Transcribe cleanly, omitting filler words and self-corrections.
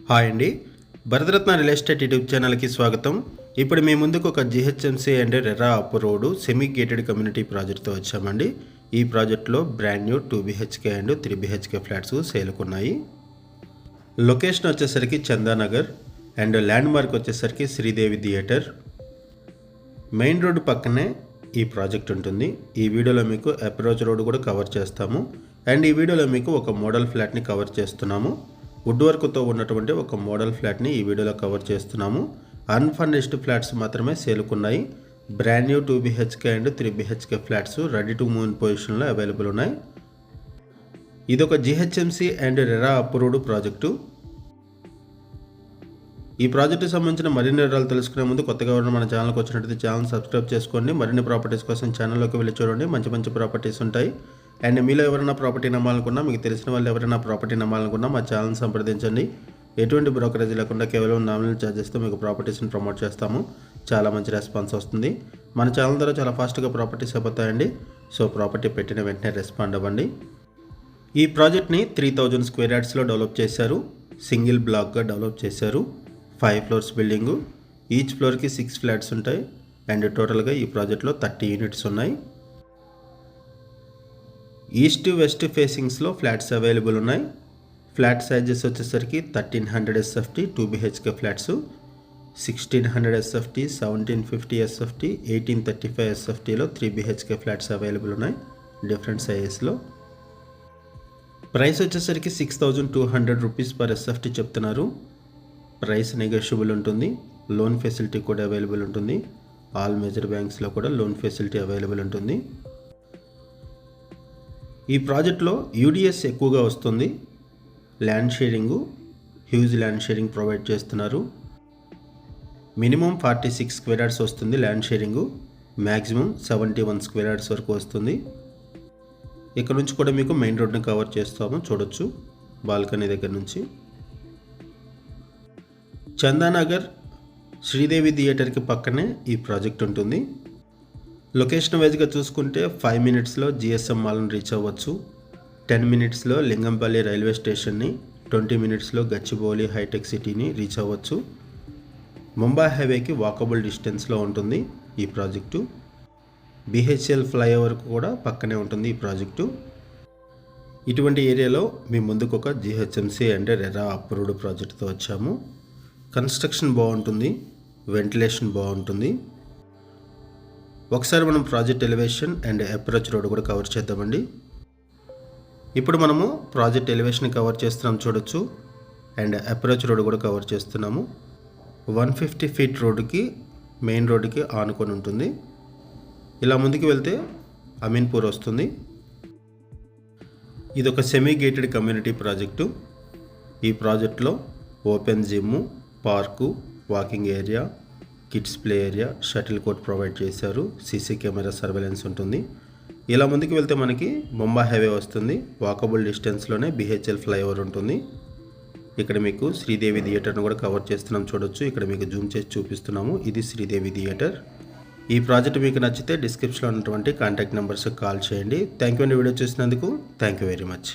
Hi అండి, Bharat Ratna real estate YouTube ఛానల్కి స్వాగతం. ఇప్పుడు మీ ముందుకు ఒక GHMC and RERA approved semi gated community ప్రాజెక్ట్తో వచ్చామండి. ఈ ప్రాజెక్ట్లో brand new 2 BHK and 3 BHK flats సేల్కున్నాయి. లొకేషన్ వచ్చేసరికి చందానగర్ అండ్ ల్యాండ్ మార్క్ వచ్చేసరికి శ్రీదేవి థియేటర్. మెయిన్ రోడ్డు పక్కనే ఈ ప్రాజెక్ట్ ఉంటుంది. ఈ వీడియోలో మీకు అప్రోచ్ రోడ్ కూడా కవర్ చేస్తాము. అండ్ ఈ వీడియోలో మీకు ఒక మోడల్ ఫ్లాట్ని కవర్ చేస్తున్నాము. వుడ్ వర్క్తో ఉన్నటువంటి ఒక మోడల్ ఫ్లాట్ని ఈ వీడియోలో కవర్ చేస్తున్నాము. అన్ఫర్నిష్డ్ ఫ్లాట్స్ మాత్రమే సేల్కున్నాయి. Brand new 2 BHK and 3 BHK flats ready to move in పొజిషన్లో అవైలబుల్ ఉన్నాయి. ఇది ఒక GHMC and RERA approved project. ఈ ప్రాజెక్టుకి సంబంధించిన మరిన్ని వివరాలు తెలుసుకునే ముందు కొత్తగా ఎవరైనా మన ఛానల్కి వచ్చినట్లయితే ఛానల్ సబ్స్క్రైబ్ చేసుకోండి. మరిన్ని ప్రాపర్టీస్ కోసం ఛానల్లోకి వెళ్ళి చూడండి. మంచి మంచి ప్రాపర్టీస్ ఉంటాయి. అండ్ మీలో ఎవరైనా ప్రాపర్టీ నమ్మాలనుకున్నా, మీకు తెలిసిన వాళ్ళు ఎవరైనా ప్రాపర్టీ నమ్మాలనుకున్నా మా ఛానల్ని సంప్రదించండి. ఎటువంటి బ్రోకరేజ్ లేకుండా కేవలం నామినల్ ఛార్జెస్తో మీకు ప్రాపర్టీస్ని ప్రమోట్ చేస్తాము. చాలా మంచి రెస్పాన్స్ వస్తుంది. మన ఛానల్ ద్వారా చాలా ఫాస్ట్గా ప్రాపర్టీస్ అయిపోతాయండి. సో ప్రాపర్టీ పెట్టిన వెంటనే రెస్పాండ్ అవ్వండి. ఈ ప్రాజెక్ట్ని 3000 స్క్వేర్ యార్డ్స్లో డెవలప్ చేశారు. సింగిల్ బ్లాక్గా డెవలప్ చేశారు. 5 ఫ్లోర్స్ బిల్డింగు. ఈచ్ ఫ్లోర్కి 6 ఫ్లాట్స్ ఉంటాయి. అండ్ టోటల్గా ఈ ప్రాజెక్ట్లో 30 యూనిట్స్ ఉన్నాయి. ఈస్ట్ వెస్ట్ ఫేసింగ్స్లో ఫ్లాట్స్ అవైలబుల్ ఉన్నాయి. ఫ్లాట్ సైజెస్ వచ్చేసరికి 1300 SFT 2 BHK flats, 1600 SFT, 1750 SFT, 1835 SFTలో 3 BHK flats available ఉన్నాయి డిఫరెంట్ సైజెస్లో. ప్రైస్ వచ్చేసరికి 6200 రూపీస్ పర్ SFT చెప్తున్నారు. ప్రైస్ నెగోషియబుల్ ఉంటుంది. లోన్ ఫెసిలిటీ కూడా అవైలబుల్ ఉంటుంది. ఆల్ మేజర్ బ్యాంక్స్లో కూడా లోన్ ఫెసిలిటీ అవైలబుల్ ఉంటుంది. ఈ ప్రాజెక్ట్లో యూడిఎస్ ఎక్కువగా వస్తుంది. Land sharing, huge land sharing provide చేస్తున్నారు. మినిమం 46 స్క్వేర్ యార్డ్స్ వస్తుంది land sharing. Maximum 71 square yards వరకు వస్తుంది. ఇక్కడ నుంచి కూడా మీకు మెయిన్ రోడ్ని కవర్ చేస్తాము, చూడొచ్చు బాల్కనీ దగ్గర నుంచి. చందానగర్ శ్రీదేవి థియేటర్కి పక్కనే ఈ ప్రాజెక్ట్ ఉంటుంది. లొకేషన్ వైజ్గా చూసుకుంటే 5 మినిట్స్లో GSM మాల్ని రీచ్ అవ్వచ్చు. 10 మినిట్స్లో లింగంపల్లి రైల్వే స్టేషన్ని, 20 మినిట్స్లో గచ్చిబౌలి హైటెక్ సిటీని రీచ్ అవ్వచ్చు. ముంబై హైవేకి వాకబుల్ డిస్టెన్స్లో ఉంటుంది ఈ ప్రాజెక్టు. BHL ఫ్లైఓవర్కు కూడా పక్కనే ఉంటుంది ఈ ప్రాజెక్టు. ఇటువంటి ఏరియాలో మీ ముందుకు ఒక జిహెచ్ఎంసీ అండ్ రెరా అప్రూవ్డ్ ప్రాజెక్ట్తో వచ్చాము. కన్స్ట్రక్షన్ బాగుంటుంది, వెంటిలేషన్ బాగుంటుంది. ఒకసారి మనం project elevation and approach road కూడా కవర్ చేద్దామండి. ఇప్పుడు మనము ప్రాజెక్ట్ ఎలివేషన్ కవర్ చేస్తున్నాం, చూడొచ్చు. అండ్ అప్రోచ్ రోడ్ కూడా కవర్ చేస్తున్నాము. 150 ఫీట్ రోడ్డుకి మెయిన్ రోడ్డుకి ఆనుకొని ఉంటుంది. ఇలా ముందుకు వెళ్తే అమీన్పూర్ వస్తుంది. ఇది ఒక సెమీ గేటెడ్ కమ్యూనిటీ ప్రాజెక్టు. ఈ ప్రాజెక్ట్లో open gym, park, walking area, kids play area, shuttle court provide చేశారు. CC కెమెరా సర్వేలెన్స్ ఉంటుంది. ఇలా ముందుకు వెళ్తే మనకి ముంబై హైవే వస్తుంది. వాకబుల్ డిస్టెన్స్లోనే BHL ఫ్లైఓవర్ ఉంటుంది. ఇక్కడ మీకు శ్రీదేవి థియేటర్ను కూడా కవర్ చేస్తున్నాం, చూడొచ్చు. ఇక్కడ మీకు జూమ్ చేసి చూపిస్తున్నాము. ఇది శ్రీదేవి థియేటర్. ఈ ప్రాజెక్ట్ మీకు నచ్చితే డిస్క్రిప్షన్లో ఉన్నటువంటి కాంటాక్ట్ నెంబర్స్కి కాల్ చేయండి. థ్యాంక్ యూ అండి వీడియో చూసినందుకు. Thank you very much.